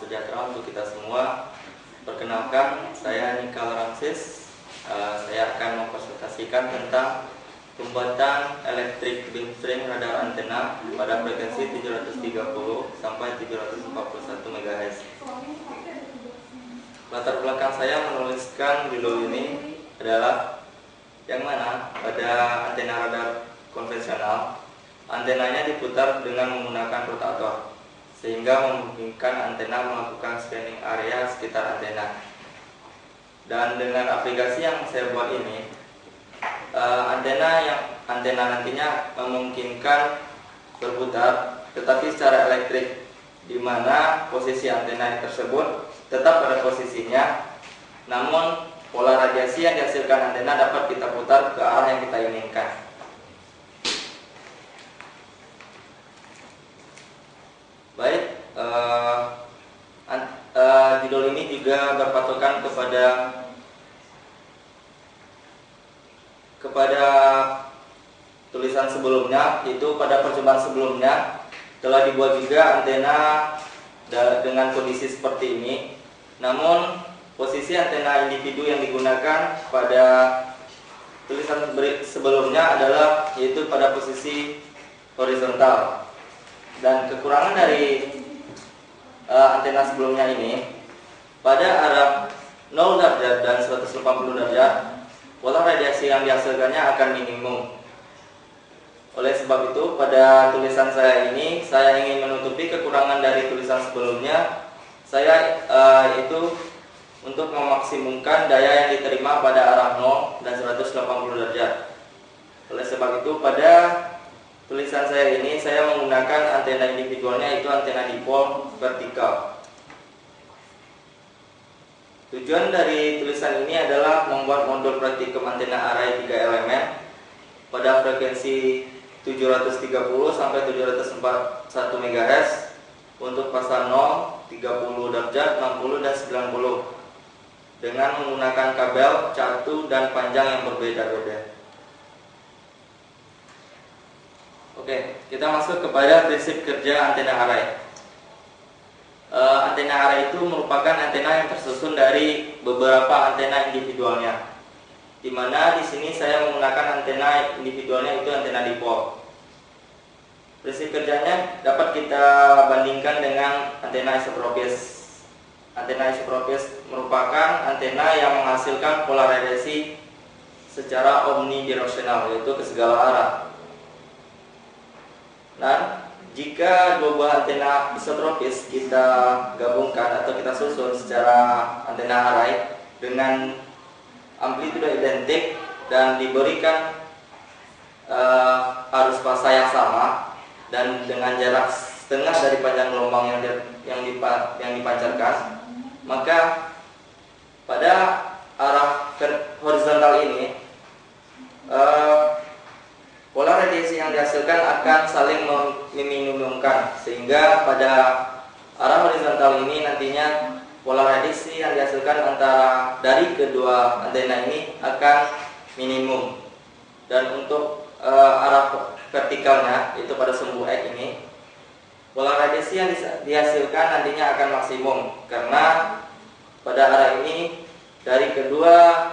sejahtera untuk kita semua. Perkenalkan, saya Nikal Ramsis. Saya akan mempresentasikan tentang pembuatan elektrik beam string radar antena pada frekuensi 730 sampai 741 MHz. Latar belakang saya menuliskan judul ini adalah yang mana pada antena radar konvensional, antenanya diputar dengan menggunakan rotator, sehingga memungkinkan antena melakukan scanning area sekitar antena. Dan dengan aplikasi yang saya buat ini, antena nantinya memungkinkan berputar, tetapi secara elektrik, di mana posisi antena tersebut tetap pada posisinya, namun pola radiasi yang dihasilkan antena dapat kita putar ke arah yang kita inginkan. Baik, judul ini juga berpatokan kepada tulisan sebelumnya, yaitu pada percobaan sebelumnya telah dibuat juga antena dengan kondisi seperti ini. Namun posisi antena individu yang digunakan pada tulisan sebelumnya adalah yaitu pada posisi horizontal. Dan kekurangan dari antena sebelumnya ini, pada arah 0 derajat dan 180 derajat, pola radiasi yang dihasilkannya akan minimum. Oleh sebab itu, pada tulisan saya ini, saya ingin menutupi kekurangan dari tulisan sebelumnya. Saya itu untuk memaksimumkan daya yang diterima pada arah 0 dan 180 derajat. Oleh sebab itu, pada tulisan saya ini, saya menggunakan antena individualnya, yaitu antena dipol vertikal. Tujuan dari tulisan ini adalah membuat modul praktikum antena array 3 elemen pada frekuensi 730 sampai 741 MHz untuk fasa 0, 30 derajat, 60 dan 90 dengan menggunakan kabel, catu dan panjang yang berbeda-beda. Oke, kita masuk kepada prinsip kerja antena array. Antena array itu merupakan antena yang tersusun dari beberapa antena individualnya, di mana di sini saya menggunakan antena individualnya itu antena dipol. Prinsip kerjanya dapat kita bandingkan dengan antena isotropis. Antena isotropis merupakan antena yang menghasilkan pola radiasi secara omnidireksional, yaitu ke segala arah. Nah, jika dua buah antena isotropis kita gabungkan atau kita susun secara antena array dengan amplitude identik dan diberikan arus fasa yang sama dan dengan jarak setengah dari panjang gelombang yang dipancarkan, maka pada arah horizontal ini pola radiasi yang dihasilkan akan saling meminimumkan, sehingga pada arah horizontal ini nantinya pola radiasi yang dihasilkan dari kedua antena ini akan minimum. Dan untuk arah vertikalnya, itu pada sumbu X ini, pola radiasi yang dihasilkan nantinya akan maksimum, karena pada arah ini dari kedua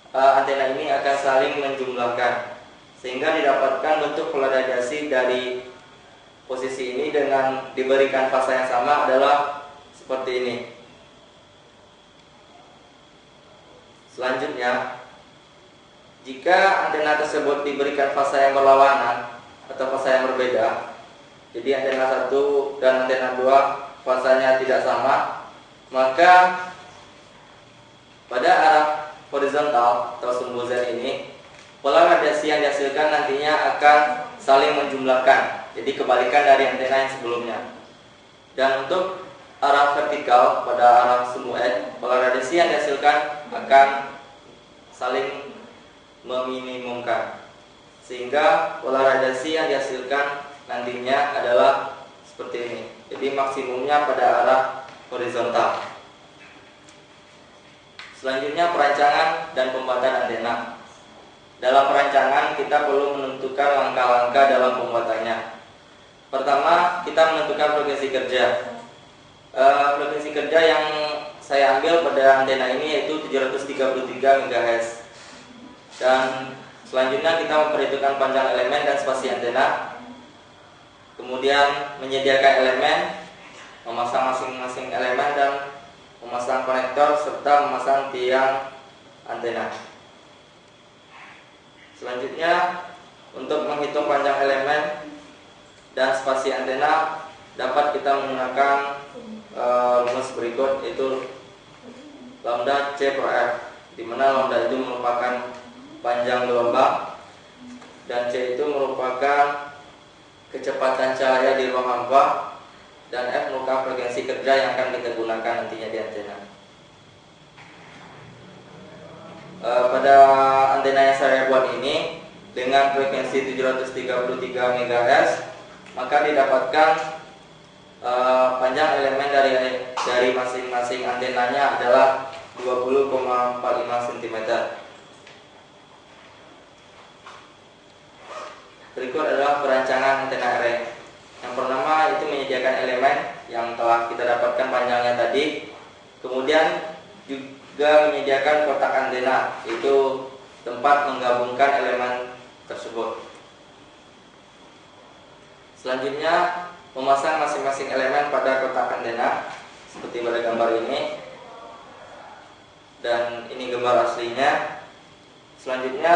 antena ini akan saling menjumlahkan, sehingga didapatkan bentuk pola radiasi dari posisi ini dengan diberikan fasa yang sama adalah seperti ini. Selanjutnya, jika antena tersebut diberikan fasa yang berlawanan atau fasa yang berbeda, jadi antena 1 dan antena 2 fasanya tidak sama, maka pada arah horizontal atau sumbu Z ini, pola radiasi yang dihasilkan nantinya akan saling menjumlahkan, jadi kebalikan dari antena yang sebelumnya. Dan untuk arah vertikal pada arah sumbu X, pola radiasi yang dihasilkan akan saling meminimumkan, sehingga pola radiasi yang dihasilkan nantinya adalah seperti ini. Jadi maksimumnya pada arah horizontal. Selanjutnya, perancangan dan pembuatan antena. Dalam perancangan kita perlu menentukan langkah-langkah dalam pembuatannya. Pertama, kita menentukan frekuensi kerja. Frekuensi kerja yang saya ambil pada antena ini yaitu 733 MHz. Dan selanjutnya kita memperhitungkan panjang elemen dan spasi antena, kemudian menyediakan elemen, memasang masing-masing elemen dan memasang konektor serta memasang tiang antena. Selanjutnya, untuk menghitung panjang elemen dan spasi antena dapat kita menggunakan rumus berikut, yaitu lambda C per F, di mana lambda itu merupakan panjang gelombang dan C itu merupakan kecepatan cahaya di ruang hampa, dan F merupakan frekuensi kerja yang akan kita gunakan nantinya di antena. Pada antena yang saya buat ini dengan frekuensi 733 MHz, maka didapatkan panjang elemen dari masing-masing antenanya adalah 20,45 cm. Berikut adalah perancangan antena array. Yang pertama itu menyediakan elemen yang telah kita dapatkan panjangnya tadi. Kemudian juga menyediakan kotak antena, itu tempat menggabungkan elemen tersebut. Selanjutnya memasang masing-masing elemen pada kotak antena seperti pada gambar ini, dan ini gambar aslinya. Selanjutnya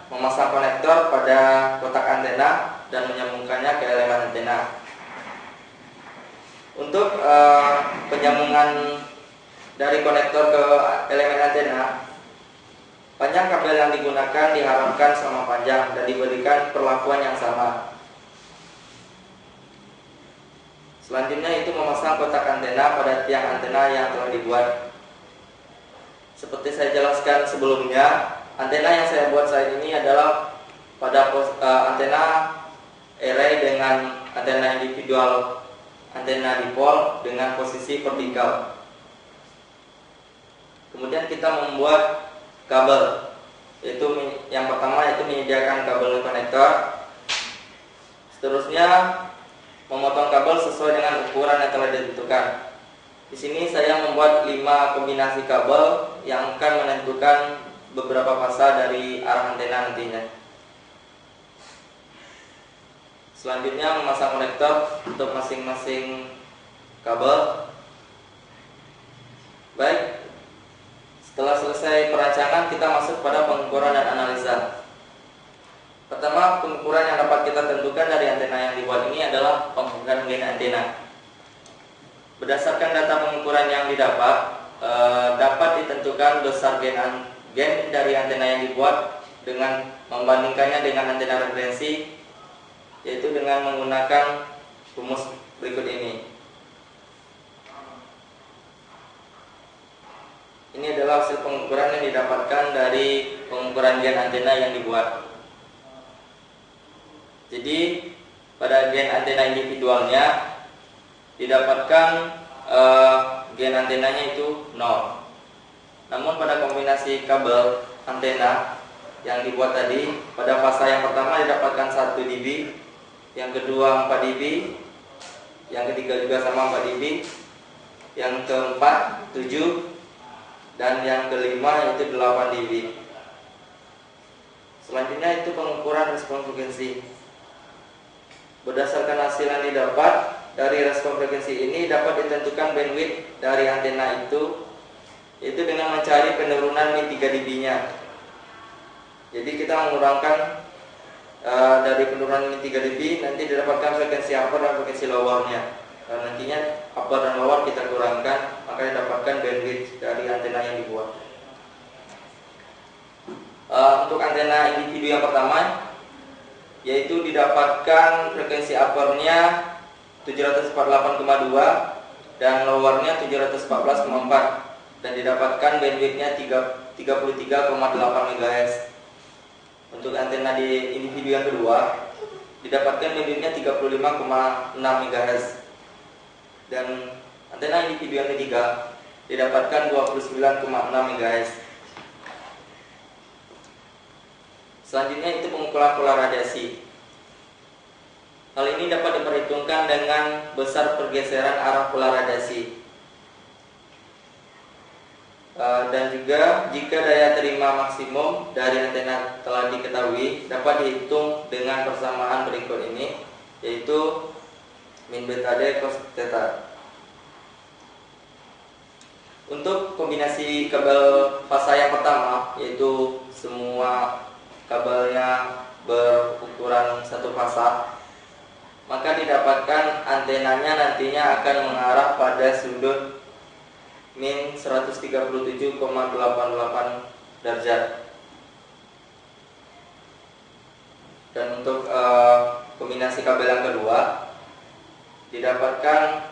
memasang konektor pada kotak antena dan menyambungkannya ke elemen antena. Untuk penyambungan dari konektor ke elemen antena, panjang kabel yang digunakan diharapkan sama panjang dan diberikan perlakuan yang sama. Selanjutnya itu memasang kotak antena pada tiang antena yang telah dibuat. Seperti saya jelaskan sebelumnya, antena yang saya buat saat ini adalah pada antena array dengan antena individual, antena dipol dengan posisi vertikal. Kemudian kita membuat kabel, yaitu yang pertama itu menyediakan kabel konektor. Seterusnya memotong kabel sesuai dengan ukuran yang telah ditentukan. Di sini saya membuat 5 kombinasi kabel yang akan menentukan beberapa fasa dari arah antena nantinya. Selanjutnya memasang konektor untuk masing-masing kabel. Baik, setelah selesai perancangan kita masuk pada pengukuran dan analisa. Pertama, pengukuran yang dapat kita tentukan dari antena yang dibuat ini adalah pengukuran gain antena. Berdasarkan data pengukuran yang didapat, dapat ditentukan besar gain dari antena yang dibuat dengan membandingkannya dengan antena referensi, yaitu dengan menggunakan rumus berikut ini. Ini adalah hasil pengukuran yang didapatkan dari pengukuran gain antena yang dibuat. Jadi pada gain antena individualnya didapatkan gain antenanya itu 0. Namun pada kombinasi kabel antena yang dibuat tadi, pada fasa yang pertama didapatkan 1 dB, yang kedua 4 dB, yang ketiga juga sama 4 dB, yang keempat 7, dan yang kelima itu 8 dB. Selanjutnya itu pengukuran respon frekuensi. Berdasarkan hasil yang didapat dari respon frekuensi ini dapat ditentukan bandwidth dari antena itu, yaitu dengan mencari penurunan min 3 dB-nya. Jadi kita mengurangkan dari penurunan min 3 dB, nanti didapatkan frekuensi upper dan frekuensi lowernya. Dan nantinya upper dan lower kita kurangkan, maka didapatkan bandwidth dari antena yang dibuat. Untuk antena individu yang pertama, yaitu didapatkan frekuensi uppernya 748,2 dan lowernya 714,4, dan didapatkan bandwidthnya 33,8 MHz. Untuk antena di individu yang kedua didapatkan bandwidthnya 35,6 MHz, dan antena individu yang ketiga didapatkan 29,6 MHz. Selanjutnya itu pengukuran pola radiasi. Hal ini dapat diperhitungkan dengan besar pergeseran arah pola radiasi. Dan juga jika daya terima maksimum dari antena telah diketahui, dapat dihitung dengan persamaan berikut ini, yaitu min beta D cos theta. Untuk kombinasi kabel fasa yang pertama, yaitu semua kabelnya berukuran satu fasa, maka didapatkan antenanya nantinya akan mengarah pada sudut min 137,88 derajat. Dan untuk kombinasi kabel yang kedua, didapatkan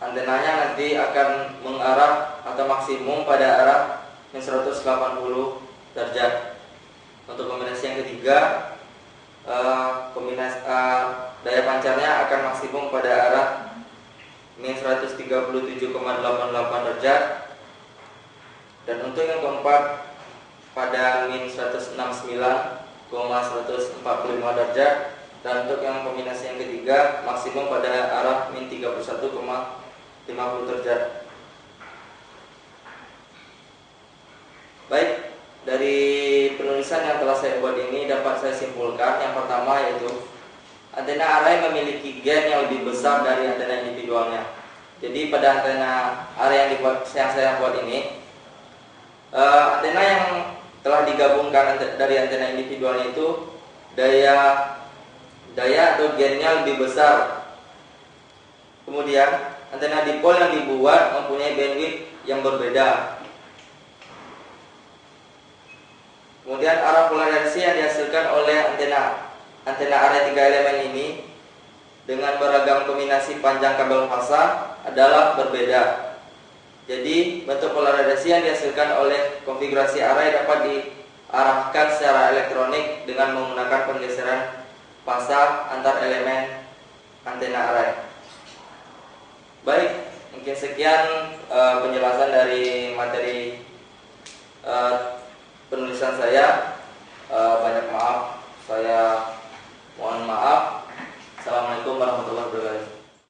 antenanya nanti akan mengarah atau maksimum pada arah min 180 derajat. Untuk kombinasi yang ketiga, daya pancarnya akan maksimum pada arah min 137,88 derajat. Dan untuk yang keempat, pada min 169,145 derajat. Dan untuk yang kombinasi yang ketiga, maksimum pada arah min 31,50 derajat. Baik, dari penulisan yang telah saya buat ini dapat saya simpulkan, yang pertama yaitu antena array memiliki gain yang lebih besar dari antena individualnya. Jadi pada antena array yang saya buat ini, antena yang telah digabungkan dari antena individualnya itu daya atau gainnya lebih besar. Kemudian antena dipol yang dibuat mempunyai bandwidth yang berbeda. Kemudian arah polarisasi yang dihasilkan oleh antena array 3 elemen ini dengan beragam kombinasi panjang kabel fasa adalah berbeda. Jadi bentuk polarisasi yang dihasilkan oleh konfigurasi array dapat diarahkan secara elektronik dengan menggunakan penggeseran fasa antar elemen antena array. Baik, mungkin sekian penjelasan dari materi penulisan saya. Banyak maaf, saya mohon maaf. Assalamualaikum warahmatullahi wabarakatuh.